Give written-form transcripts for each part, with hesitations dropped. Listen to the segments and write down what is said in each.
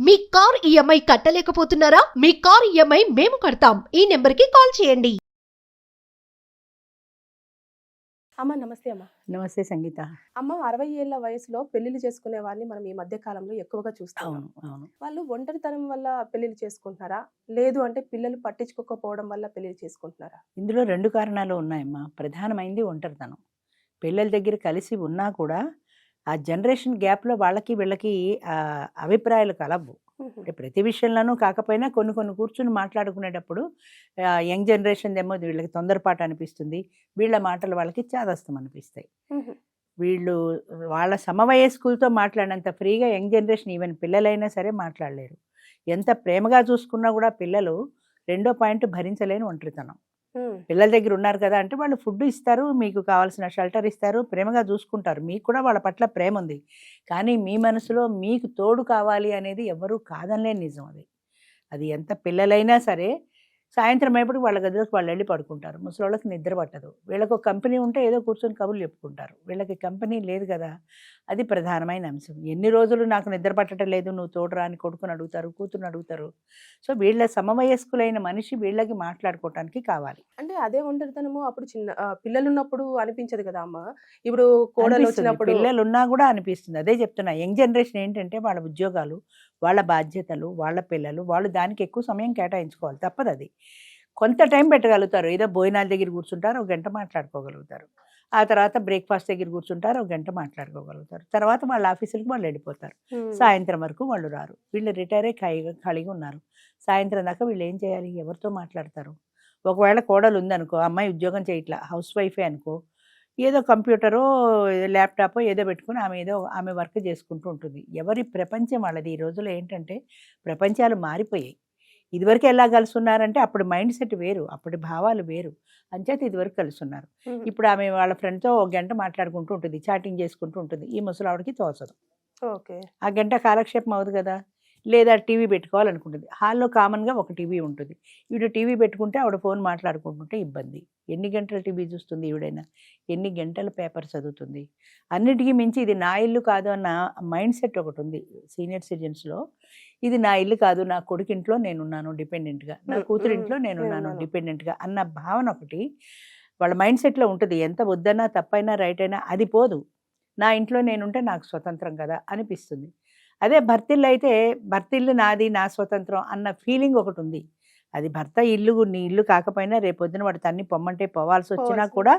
మీ car EMI కట్టలేకపోతున్నారా? మీ car EMI మేము కడతాం. ఈ నెంబర్కి కాల్ చేయండి. అమ్మ నమస్తే అమ్మ. నమస్తే సంగీత. అమ్మ 60 ఏళ్ల వయసులో పెళ్లిళ్ళు చేసుకునే వారిని మనం ఈ మధ్య కాలంలో ఎక్కువగా చూస్తాం. అవును అవును వాళ్ళు ఒంటరితనం వల్ల పెళ్లిళ్ళు చేసుకుంటున్నారా, లేదు అంటే పిల్లలు పట్టించుకోకపోవడం వల్ల పెళ్లిళ్ళు చేసుకుంటున్నారా? ఇందులో రెండు కారణాలు ఉన్నాయమ్మా. ప్రధానమైంది ఒంటరితనం. పిల్లల దగ్గర కలిసి ఉన్నా కూడా ఆ జనరేషన్ గ్యాప్లో వాళ్ళకి వీళ్ళకి అభిప్రాయాలు కలవు. అంటే ప్రతి విషయంలోనూ కాకపోయినా కొన్ని కొన్ని కూర్చుని మాట్లాడుకునేటప్పుడు యంగ్ జనరేషన్ ఏమో వీళ్ళకి తొందరపాటు అనిపిస్తుంది, వీళ్ళ మాటలు వాళ్ళకి చాదస్తం అనిపిస్తాయి. వీళ్ళు వాళ్ళ సమవయస్కులతో మాట్లాడినంత ఫ్రీగా యంగ్ జనరేషన్ ఈవెన్ పిల్లలైనా సరే మాట్లాడలేరు. ఎంత ప్రేమగా చూసుకున్నా కూడా పిల్లలు రెండో పాయింట్ భరించలేని ఒంటరితనం. పిల్లల దగ్గర ఉన్నారు కదా అంటే వాళ్ళు ఫుడ్ ఇస్తారు, మీకు కావాల్సిన షెల్టర్ ఇస్తారు, ప్రేమగా చూసుకుంటారు, మీకు కూడా వాళ్ళ పట్ల ప్రేమ ఉంది. కానీ మీ మనసులో మీకు తోడు కావాలి అనేది ఎవరూ కాదనలేని నిజం. అది ఎంత పిల్లలైనా సరే సాయంత్రం అయినప్పుడు వాళ్ళ గదిలోకి వాళ్ళు వెళ్ళి పడుకుంటారు. ముసలోళ్ళకి నిద్ర పట్టదు. వీళ్ళకు ఒక కంపెనీ ఉంటే ఏదో కూర్చొని కబుర్లు చెప్పుకుంటారు. వీళ్ళకి కంపెనీ లేదు కదా, అది ప్రధానమైన అంశం. ఎన్ని రోజులు నాకు నిద్ర పట్టడం లేదు, నువ్వు తోడురా అని కొడుకుని అడుగుతారు, కూతురుని అడుగుతారు. సో వీళ్ళ సమవయస్కులైన మనిషి వీళ్ళకి మాట్లాడుకోవటానికి కావాలి. అంటే అదే ఒంటరితనము అప్పుడు చిన్న పిల్లలు ఉన్నప్పుడు అనిపించదు కదా అమ్మ. ఇప్పుడు కోడలు వచ్చినప్పుడు పిల్లలు ఉన్నా కూడా అనిపిస్తుంది. అదే చెప్తున్నా, యంగ్ జనరేషన్ ఏంటంటే వాళ్ళ ఉద్యోగాలు, వాళ్ళ బాధ్యతలు, వాళ్ళ పిల్లలు, వాళ్ళు దానికి ఎక్కువ సమయం కేటాయించుకోవాలి. తప్పదు. అది కొంత టైం పెట్టగలుగుతారు. ఏదో భోజనాల దగ్గర కూర్చుంటారు, ఒక గంట మాట్లాడుకోగలుగుతారు. ఆ తర్వాత బ్రేక్ఫాస్ట్ దగ్గర కూర్చుంటారు, ఒక గంట మాట్లాడుకోగలుగుతారు. తర్వాత వాళ్ళ ఆఫీసులకు వాళ్ళు వెళ్ళిపోతారు. సాయంత్రం వరకు వాళ్ళు రారు. వీళ్ళు రిటైర్ అయ్యి ఖాళీగా ఉన్నారు. సాయంత్రం దాకా వీళ్ళు ఏం చేయాలి, ఎవరితో మాట్లాడతారు? ఒకవేళ కోడలు ఉందనుకో, అమ్మాయి ఉద్యోగం చేయట్లా, హౌస్ వైఫే అనుకో, ఏదో కంప్యూటరో ల్యాప్టాపో ఏదో పెట్టుకుని ఆమె వర్క్ చేసుకుంటూ ఉంటుంది. ఎవరి ప్రపంచం వాళ్ళది. ఈ రోజుల్లో ఏంటంటే ప్రపంచాలు మారిపోయాయి. ఇదివరకు ఎలా కలిసి ఉన్నారంటే అప్పుడు మైండ్ సెట్ వేరు, అప్పటి భావాలు వేరు. అంచేత ఇదివరకు కలిసి ఉన్నారు. ఇప్పుడు ఆమె వాళ్ళ ఫ్రెండ్తో ఒక గంట మాట్లాడుకుంటూ ఉంటుంది, చాటింగ్ చేసుకుంటూ ఉంటుంది. ఈ ముసలావిడికి తోచదు. ఓకే, ఆ గంట కాలక్షేపం అవుతుంది కదా. లేదా టీవీ పెట్టుకోవాలనుకుంటుంది. హాల్లో కామన్గా ఒక టీవీ ఉంటుంది. ఈవిడ టీవీ పెట్టుకుంటే ఆవిడ ఫోన్ మాట్లాడుకుంటుంటే ఇబ్బంది. ఎన్ని గంటలు టీవీ చూస్తుంది ఈవిడైనా, ఎన్ని గంటలు పేపర్ చదువుతుంది? అన్నిటికీ మించి ఇది నా ఇల్లు కాదు అన్న మైండ్ సెట్ ఒకటి ఉంది సీనియర్ సిటిజన్స్లో. ఇది నా ఇల్లు కాదు, నా కొడుకింట్లో నేనున్నాను డిపెండెంట్గా, నా కూతురింట్లో నేనున్నాను డిపెండెంట్గా అన్న భావన ఒకటి వాళ్ళ మైండ్ సెట్లో ఉంటుంది. ఎంత వద్దన్నా తప్పైనా రైట్ అయినా అది పోదు. నా ఇంట్లో నేనుంటే నాకు స్వతంత్రం కదా అనిపిస్తుంది. అదే భర్తిల్లు అయితే భర్తిల్లు నాది, నా స్వతంత్రం అన్న ఫీలింగ్ ఒకటి ఉంది. అది భర్త ఇల్లు నీ ఇల్లు కాకపోయినా రేపొద్దున వాడు తన్ని పొమ్మంటే పోవాల్సి వచ్చినా కూడా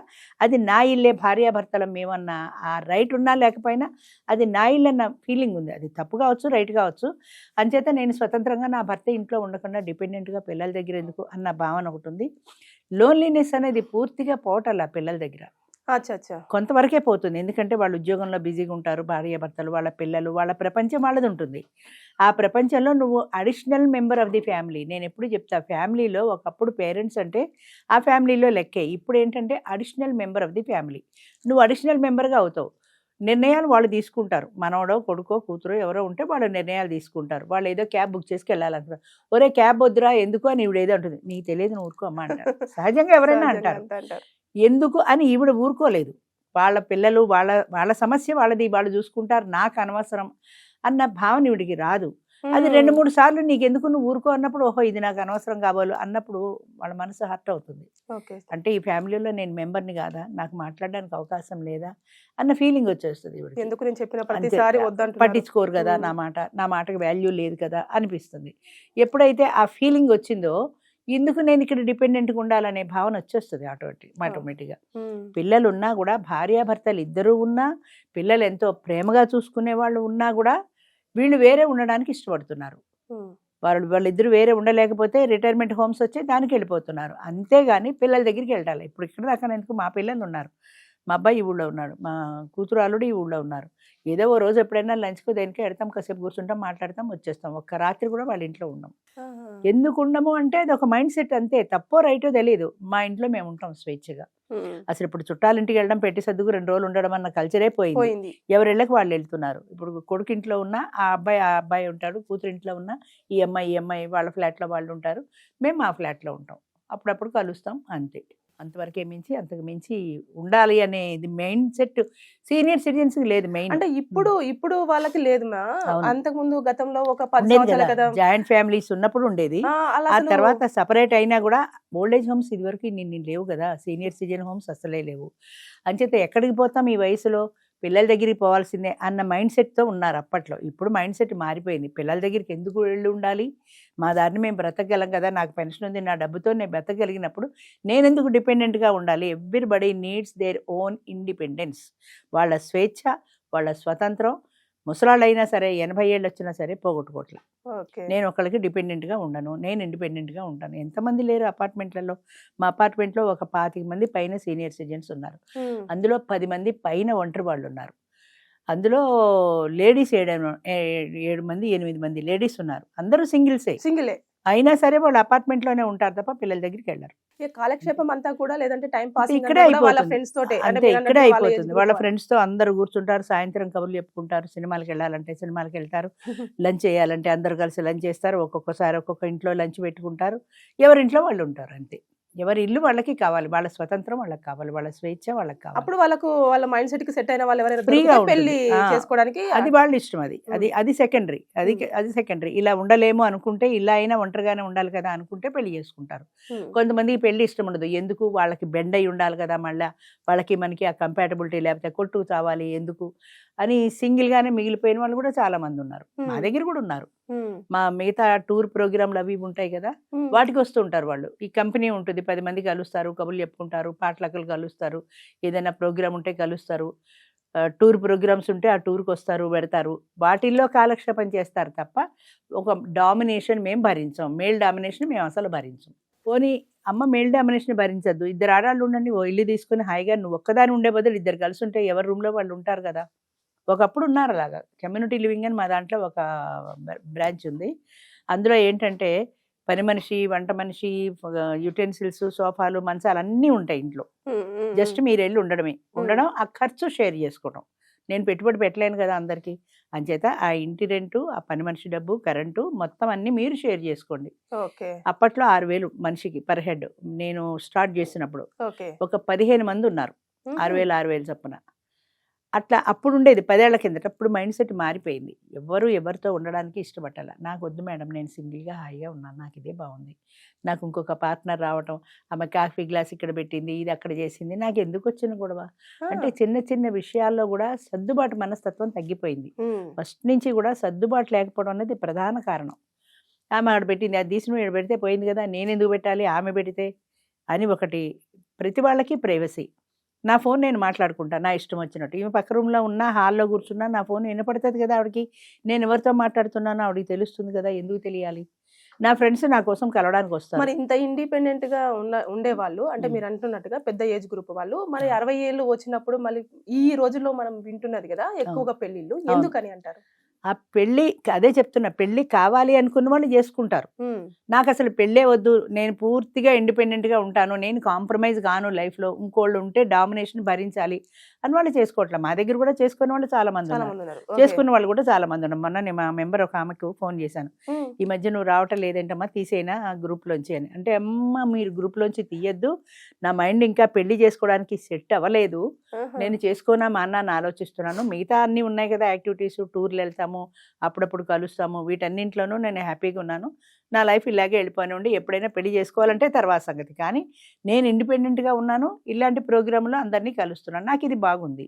అది నా ఇల్లే, భార్యాభర్తలం మేమన్నా ఆ రైట్ ఉన్నా లేకపోయినా అది నా ఇల్లు అన్న ఫీలింగ్ ఉంది. అది తప్పు కావచ్చు, రైట్ కావచ్చు. అంచేత నేను స్వతంత్రంగా నా భర్త ఇంట్లో ఉండకుండా డిపెండెంట్గా పిల్లల దగ్గర ఎందుకు అన్న భావన ఒకటి ఉంది. లోన్లీనెస్ అనేది పూర్తిగా పోవటల్లా పిల్లల దగ్గర. కొంతవరకే పోతుంది. ఎందుకంటే వాళ్ళు ఉద్యోగంలో బిజీగా ఉంటారు, భార్యాభర్తలు, వాళ్ళ పిల్లలు, వాళ్ళ ప్రపంచం వాళ్ళది ఉంటుంది. ఆ ప్రపంచంలో నువ్వు additional member of the family. నేను ఎప్పుడు చెప్తా, ఫ్యామిలీలో ఒకప్పుడు పేరెంట్స్ అంటే ఆ ఫ్యామిలీలో లెక్కే. ఇప్పుడు ఏంటంటే additional member of the family. నువ్వు అడిషనల్ మెంబర్గా అవుతావు. నిర్ణయాలు వాళ్ళు తీసుకుంటారు. మనవడో కొడుకో కూతురో ఎవరో ఉంటే వాళ్ళు నిర్ణయాలు తీసుకుంటారు. వాళ్ళు ఏదో క్యాబ్ బుక్ చేసుకు వెళ్ళాలంటారు. ఒరే క్యాబ్ వద్దురా ఎందుకు అని ఈవిడ ఏదో ఉంటుంది. నీకు తెలియదు, నువ్వు ఊరుకో అమ్మ అంటారు. సహజంగా ఎవరైనా అంటారు. ఎందుకు అని ఈవిడ ఊరుకోలేదు. వాళ్ళ పిల్లలు వాళ్ళ సమస్య వాళ్ళది, వాళ్ళు చూసుకుంటారు, నాకు అనవసరం అన్న భావన ఈవిడికి రాదు. అది 2-3 సార్లు నీకెందుకు, నువ్వు ఊరుకో అన్నప్పుడు ఓహో ఇది నాకు అనవసరం కావాలి అన్నప్పుడు వాళ్ళ మనసు హర్ట్ అవుతుంది. అంటే ఈ ఫ్యామిలీలో నేను మెంబర్ని కాదా, నాకు మాట్లాడడానికి అవకాశం లేదా అన్న ఫీలింగ్ వచ్చేస్తుంది. ఎందుకు నేను చెప్పిన ప్రతిసారి పట్టించుకోరు కదా, నా మాటకి వాల్యూ లేదు కదా అనిపిస్తుంది. ఎప్పుడైతే ఆ ఫీలింగ్ వచ్చిందో ఎందుకు నేను ఇక్కడ డిపెండెంట్గా ఉండాలనే భావన వచ్చేస్తుంది ఆటోమేటిక్గా. పిల్లలు ఉన్నా కూడా, భార్యాభర్తలు ఇద్దరూ ఉన్నా, పిల్లలు ఎంతో ప్రేమగా చూసుకునే వాళ్ళు ఉన్నా కూడా వీళ్ళు వేరే ఉండడానికి ఇష్టపడుతున్నారు. వాళ్ళిద్దరు వేరే ఉండలేకపోతే రిటైర్మెంట్ హోమ్స్ వచ్చి దానికి వెళ్ళిపోతున్నారు. అంతేగాని పిల్లల దగ్గరికి వెళ్ళాలి. ఇప్పుడు ఇక్కడ దాకా ఎందుకు, మా పిల్లలు ఉన్నారు, మా అబ్బాయి ఈ ఊళ్ళో ఉన్నాడు, మా కూతురు అల్లుడు ఈ ఊళ్ళో ఉన్నారు. ఏదో ఓ రోజు ఎప్పుడైనా లంచ్కు దేనికే వెళ్తాం, కాసేపు కూర్చుంటాం, మాట్లాడతాం, వచ్చేస్తాం. ఒక్క రాత్రి కూడా వాళ్ళ ఇంట్లో ఉన్నాం. ఎందుకు ఉండము అంటే అది ఒక మైండ్ సెట్ అంతే. తప్పో రైటో తెలియదు. మా ఇంట్లో మేము ఉంటాం స్వేచ్ఛగా. అసలు ఇప్పుడు చుట్టాలింటికి వెళ్ళడం, పెట్టి సర్దుకు 2 రోజులు ఉండడం అన్న కల్చరే పోయింది. ఎవరిళ్ళకి వాళ్ళు వెళ్తున్నారు. ఇప్పుడు కొడుకు ఇంట్లో ఉన్నా ఆ అబ్బాయి ఉంటాడు, కూతురు ఇంట్లో ఉన్నా ఈ అమ్మాయి వాళ్ళ ఫ్లాట్లో వాళ్ళు ఉంటారు, మేము మా ఫ్లాట్లో ఉంటాం. అప్పుడప్పుడు కలుస్తాం, అంతే. అంతవరకే మించి అంతకు మించి ఉండాలి అనేది మైండ్ సెట్ సీనియర్ సిటిజన్స్ లేదు. మెయిన్ అంటే ఇప్పుడు వాళ్ళకి లేదు మా అవును. అంతకు ముందు గతంలో ఒక 10 ఉండేది సంవత్సరాల కదా, కదా జాయింట్ ఫ్యామిలీస్ ఉన్నప్పుడు ఉండేది. అలా ఆ అసలు తర్వాత సపరేట్ అయినా కూడా ఓల్డేజ్ హోమ్స్ ఇదివరకు ఇన్ని లేవు కదా, సీనియర్ సిటిజన్ హోమ్స్ అసలే లేవు. అంచేత ఎక్కడికి పోతాం ఈ వయసులో, పిల్లల దగ్గరికి పోవాల్సిందే అన్న మైండ్ సెట్తో ఉన్నారు అప్పట్లో. ఇప్పుడు మైండ్ సెట్ మారిపోయింది. పిల్లల దగ్గరికి ఎందుకు వెళ్ళి ఉండాలి, మా దారిని మేము బ్రతకగలం కదా, నాకు పెన్షన్ ఉంది, నా డబ్బుతో నేను బ్రతకగలిగినప్పుడు నేను ఎందుకు డిపెండెంట్గా ఉండాలి. Everybody needs their own independence. వాళ్ళ స్వేచ్ఛ, వాళ్ళ స్వతంత్రం ముసలాళ్ళు అయినా సరే 80 ఏళ్ళు వచ్చినా సరే పోగొట్టుకోవట్లేదు. ఓకే నేను ఒకళ్ళకి డిపెండెంట్గా ఉండను, నేను ఇండిపెండెంట్గా ఉంటాను. ఎంతమంది లేరు అపార్ట్మెంట్లలో. మా అపార్ట్మెంట్లో ఒక 25 మంది పైన సీనియర్ సిటిజన్స్ ఉన్నారు. అందులో 10 మంది పైన ఒంటరి వాళ్ళు ఉన్నారు. అందులో లేడీస్ 7 మంది 8 మంది లేడీస్ ఉన్నారు. అందరూ సింగిల్సే. సింగిలే అయినా సరే వాళ్ళు అపార్ట్మెంట్లోనే ఉంటారు తప్ప పిల్లల దగ్గరికి వెళ్ళరు. కాలక్షేపం అంతా కూడా లేదంటే టైం పాస్ ఇక్కడే వాళ్ళ అయిపోతుంది. ఫ్రెండ్స్ తోటే అంటే అంతే, మీరు ఇక్కడే అన్నట్టు వాళ్ళ అయిపోతుంది. age వాళ్ళ group ఫ్రెండ్స్తో అందరూ కూర్చుంటారు, సాయంత్రం కబుర్లు చెప్పుకుంటారు, సినిమాలకు వెళ్ళాలంటే సినిమాలకు వెళ్తారు, లంచ్ చేయాలంటే అందరు కలిసి లంచ్ చేస్తారు. ఒక్కొక్కసారి ఒక్కొక్క ఇంట్లో లంచ్ పెట్టుకుంటారు. ఎవరింట్లో వాళ్ళు ఉంటారు. అంతే. ఎవరి ఇల్లు వాళ్ళకి కావాలి, వాళ్ళ స్వతంత్రం వాళ్ళకి కావాలి, వాళ్ళ స్వేచ్ఛ వాళ్ళకి కావాలి. అప్పుడు వాళ్ళకు వాళ్ళ మైండ్ సెట్ కి సెట్ అయిన వాళ్ళు ఎవరైనా ఫ్రీగా దొరికితే ఉంటుంది. పెళ్లి చేసుకోవడానికి అది వాళ్ళ ఇష్టం. అది సెకండరీ. అది సెకండరీ. ఇలా ఉండలేము అనుకుంటే, ఇలా అయినా ఒంటరిగానే ఉండాలి కదా అనుకుంటే పెళ్లి చేసుకుంటారు. కొంతమందికి పెళ్లి ఇష్టం ఉండదు. ఎందుకు, వాళ్ళకి బెండ్ అయి ఉండాలి కదా, మళ్ళీ వాళ్ళకి మనకి ఆ కంపాటబిలిటీ లేకపోతే కొట్టుకు చావాలి ఎందుకు అని సింగిల్ గానే మిగిలిపోయిన వాళ్ళు కూడా చాలా మంది ఉన్నారు. మా దగ్గర కూడా ఉన్నారు. మా మిగతా టూర్ ప్రోగ్రాంలు అవి ఉంటాయి కదా, వాటికి వస్తూ ఉంటారు వాళ్ళు. ఈ కంపెనీ ఉంటుంది, 10 మంది కలుస్తారు, కబుర్లు చెప్పుకుంటారు, పాటలకలు కలుస్తారు, ఏదైనా ప్రోగ్రామ్ ఉంటే కలుస్తారు, టూర్ ప్రోగ్రామ్స్ ఉంటే ఆ టూర్కి వస్తారు, పెడతారు, వాటిల్లో కాలక్షేపం చేస్తారు తప్ప ఒక డామినేషన్ మేము భరించాం. మేల్ డామినేషన్ మేము అసలు భరించాం. పోనీ అమ్మ మేల్ డామినేషన్ భరించద్దు, 2 ఆడాళ్ళు ఉండండి, ఓ ఇల్లు తీసుకుని హాయిగా నువ్వు ఒక్కదాని ఉండే బదులు 2 కలిసి ఉంటే ఎవరి రూమ్లో వాళ్ళు ఉంటారు కదా. ఒకప్పుడు ఉన్నారు అలాగా. కమ్యూనిటీ లివింగ్ అని మా దాంట్లో ఒక బ్రాంచ్ ఉంది. అందులో ఏంటంటే పని మనిషి, వంట మనిషి, యుటెన్సిల్స్, సోఫాలు, మంచాలు అన్నీ ఉంటాయి ఇంట్లో. జస్ట్ మీరు వెళ్ళి ఉండడం, ఆ ఖర్చు షేర్ చేసుకోవడం. నేను పెట్టుబడి పెట్టలేను కదా అందరికీ. అంచేత ఆ ఇంటి రెంటు, ఆ పని మనిషి డబ్బు, కరెంటు మొత్తం అన్నీ మీరు షేర్ చేసుకోండి. అప్పట్లో 6,000 మనిషికి పర్ హెడ్ నేను స్టార్ట్ చేసినప్పుడు. ఒక 15 మంది ఉన్నారు, 6,000 చొప్పున. అట్లా అప్పుడు ఉండేది 10 ఏళ్ల కిందట. అప్పుడు మైండ్ సెట్ మారిపోయింది. ఎవరితో ఉండడానికి ఇష్టపట్టాల. నాకు వద్దు మేడం, నేను సింగిల్గా హాయిగా ఉన్నాను, నాకు ఇదే బాగుంది. నాకు ఇంకొక పార్ట్నర్ రావటం, ఆమె కాఫీ గ్లాస్ ఇక్కడ పెట్టింది, ఇది అక్కడ చేసింది, నాకు ఎందుకు వచ్చిన గొడవ అంటే చిన్న చిన్న విషయాల్లో కూడా సర్దుబాటు మనస్తత్వం తగ్గిపోయింది. ఫస్ట్ నుంచి కూడా సర్దుబాటు లేకపోవడం అనేది ప్రధాన కారణం. ఆమె ఆడ పెట్టింది, అది తీసి ఇక్కడ పెడితే పోయింది కదా, నేను ఎందుకు పెట్టాలి, ఆమె పెడితే అని ఒకటి. ప్రతి వాళ్ళకి ప్రైవసీ. నా ఫోన్ నేను మాట్లాడుకుంటాను నా ఇష్టం వచ్చినట్టు. ఈమె పక్క రూమ్లో ఉన్నా, హాల్లో కూర్చున్నా నా ఫోన్ వినపడుతుంది కదా ఆవిడకి. నేను ఎవరితో మాట్లాడుతున్నానో ఆవిడకి తెలుస్తుంది కదా, ఎందుకు తెలియాలి. నా ఫ్రెండ్స్ నా కోసం కలవడానికి వస్తారు. మరి ఇంత ఇండిపెండెంట్ గా ఉండేవాళ్ళు అంటే మీరు అంటున్నట్టుగా పెద్ద ఏజ్ గ్రూప్ వాళ్ళు మరి 60 ఏళ్ళు వచ్చినప్పుడు మళ్ళీ ఈ రోజుల్లో మనం వింటున్నది కదా ఎక్కువగా పెళ్లిళ్ళు, ఎందుకని అంటారు? ఆ పెళ్ళి, అదే చెప్తున్నా, పెళ్ళి కావాలి అనుకున్న వాళ్ళు చేసుకుంటారు. నాకు అసలు పెళ్ళే వద్దు, నేను పూర్తిగా ఇండిపెండెంట్గా ఉంటాను, నేను కాంప్రమైజ్ కాను లైఫ్లో, ఇంకోళ్ళు ఉంటే డామినేషన్ భరించాలి అని వాళ్ళు చేసుకోవట్లేదు. మా దగ్గర కూడా చేసుకునే వాళ్ళు చాలా మంది ఉన్నారు, చేసుకున్న వాళ్ళు కూడా చాలా మంది ఉన్నారు. మొన్న నేను మా మెంబర్ ఒక ఆమెకు ఫోన్ చేశాను, ఈ మధ్య నువ్వు రావటం లేదేంటమ్మా, తీసేనా గ్రూప్లోంచి అని. అంటే అమ్మ మీరు గ్రూప్లోంచి తీయద్దు, నా మైండ్ ఇంకా పెళ్లి చేసుకోవడానికి సెట్ అవ్వలేదు, నేను చేసుకోనా మా అన్న ఆలోచిస్తున్నాను, మిగతా అన్నీ ఉన్నాయి కదా యాక్టివిటీస్, టూర్లు వెళ్తాము, అప్పుడప్పుడు కలుస్తాము, వీటన్నింటిలోనూ నేను హ్యాపీగా ఉన్నాను, నా లైఫ్ ఇలాగే వెళ్ళిపోయి ఉండి ఎప్పుడైనా పెళ్లి చేసుకోవాలంటే తర్వాత సంగతి, కానీ నేను ఇండిపెండెంట్గా ఉన్నాను, ఇలాంటి ప్రోగ్రాంలో అందరినీ కలుస్తున్నాను, నాకు ఇది బాగుంది,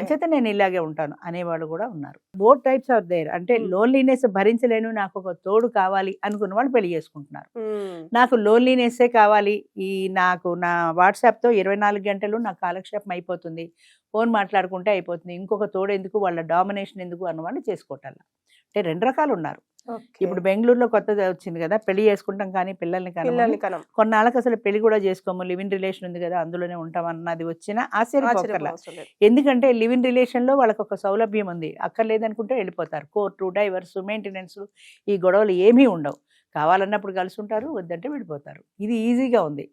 అంచేత నేను ఇలాగే ఉంటాను అనేవాళ్ళు కూడా ఉన్నారు. Both types are there. అంటే లోన్లీనెస్ భరించలేను, నాకు ఒక తోడు కావాలి అనుకున్న వాళ్ళు పెళ్లి చేసుకుంటున్నారు. నాకు లోన్లీనెస్సే కావాలి, నాకు నా వాట్సాప్తో 24 గంటలు నా కాలక్షేపం అయిపోతుంది, ఫోన్ మాట్లాడుకుంటే అయిపోతుంది, ఇంకొక తోడు ఎందుకు, వాళ్ళ డామినేషన్ ఎందుకు అన్నవాళ్ళు చేసుకోవటాల. అంటే 2 రకాలు ఉన్నారు. ఇప్పుడు బెంగళూరులో కొత్తది వచ్చింది కదా, పెళ్లి చేసుకుంటాం కానీ పిల్లల్ని కనం, కొన్నాళ్ళకి అసలు పెళ్లి కూడా చేసుకోము, లివ్ ఇన్ రిలేషన్ ఉంది కదా అందులోనే ఉంటాం అన్నది వచ్చినా ఆశ్చర్యపోకర్లా. ఎందుకంటే లివ్ ఇన్ రిలేషన్ లో వాళ్ళకి ఒక సౌలభ్యం ఉంది, అక్కర్లేదనుకుంటే వెళ్ళిపోతారు. కోర్టు, డైవర్స్, మెయింటెనెన్స్, ఈ గొడవలు ఏమీ ఉండవు. కావాలన్నప్పుడు కలిసి ఉంటారు, వద్దంటే విడిపోతారు. ఇది ఈజీగా ఉంది.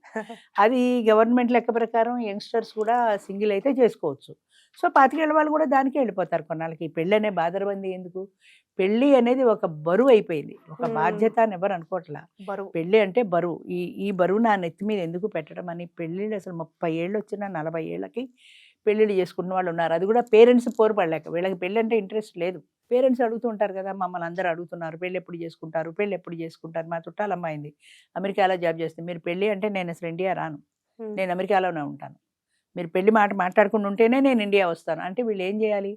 అది గవర్నమెంట్ లెక్క ప్రకారం యంగ్స్టర్స్ కూడా సింగిల్ అయితే చేసుకోవచ్చు. సో 25 ఏళ్ళ వాళ్ళు కూడా దానికే వెళ్ళిపోతారు కొన్నాళ్ళకి. పెళ్ళి అనే బాధరబంది ఎందుకు, పెళ్లి అనేది ఒక బరువు అయిపోయింది, ఒక మ్మ్. బాధ్యత అని ఎవరు అనుకోవట్లా. బరువు. పెళ్ళి అంటే బరువు. ఈ బరువు నా నెత్తి మీద ఎందుకు పెట్టడం అని పెళ్ళిళ్ళు అసలు 30 ఏళ్ళు వచ్చినా 40 ఏళ్ళకి పెళ్ళిళ్ళు చేసుకున్న వాళ్ళు ఉన్నారు. అది కూడా పేరెంట్స్ పోరుపడలేక. వీళ్ళకి పెళ్ళి అంటే ఇంట్రెస్ట్ లేదు. పేరెంట్స్ అడుగుతూ ఉంటారు కదా, మమ్మల్ని అందరూ అడుగుతున్నారు పెళ్ళి ఎప్పుడు చేసుకుంటారు. మా చుట్టాలు అమ్మాయింది అమెరికాలో జాబ్ చేస్తుంది, మీరు పెళ్ళి అంటే నేను అసలు ఇండియా రాను, మ్మ్. నేను అమెరికాలోనే ఉంటాను, మీరు పెళ్లి మాట మాట్లాడుకుని ఉంటేనే నేను ఇండియా వస్తాను అంటే వీళ్ళు ఏం చేయాలి?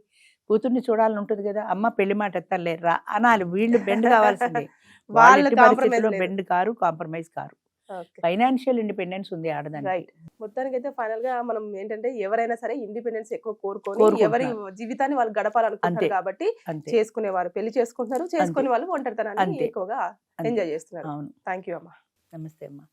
కూతుర్ని చూడాలని ఉంటుంది కదా, అమ్మ పెళ్లి మాట ఎత్తాలే రా అనాలి. వీళ్ళు బెండ్ కావాల్సిందే. వాళ్ళు compromise లేదు. Bend car, compromise car. Okay. Financial independence ఉంది ఆడదానికి. రైట్. మొత్తానికి అయితే ఫైనల్ గా మనం ఏంటంటే ఎవరైనా సరే ఇండిపెండెన్స్ ఎక్కువ కోరుకొని కోరుకుంటున్నారు. ఎవరి జీవితాన్ని వాళ్ళు గడపాలనుకుంటారు అంతే. కాబట్టి అంతే, చేసుకునేవారు పెళ్లి చేసుకుంటున్నారు, చేసుకునే వాళ్ళు ఒంటరితనాన్ని అంతే. ఎక్కువగా అంతే. ఎంజాయ్ చేస్తున్నారు. అవును. థ్యాంక్ యూ అమ్మా. నమస్తే అమ్మా.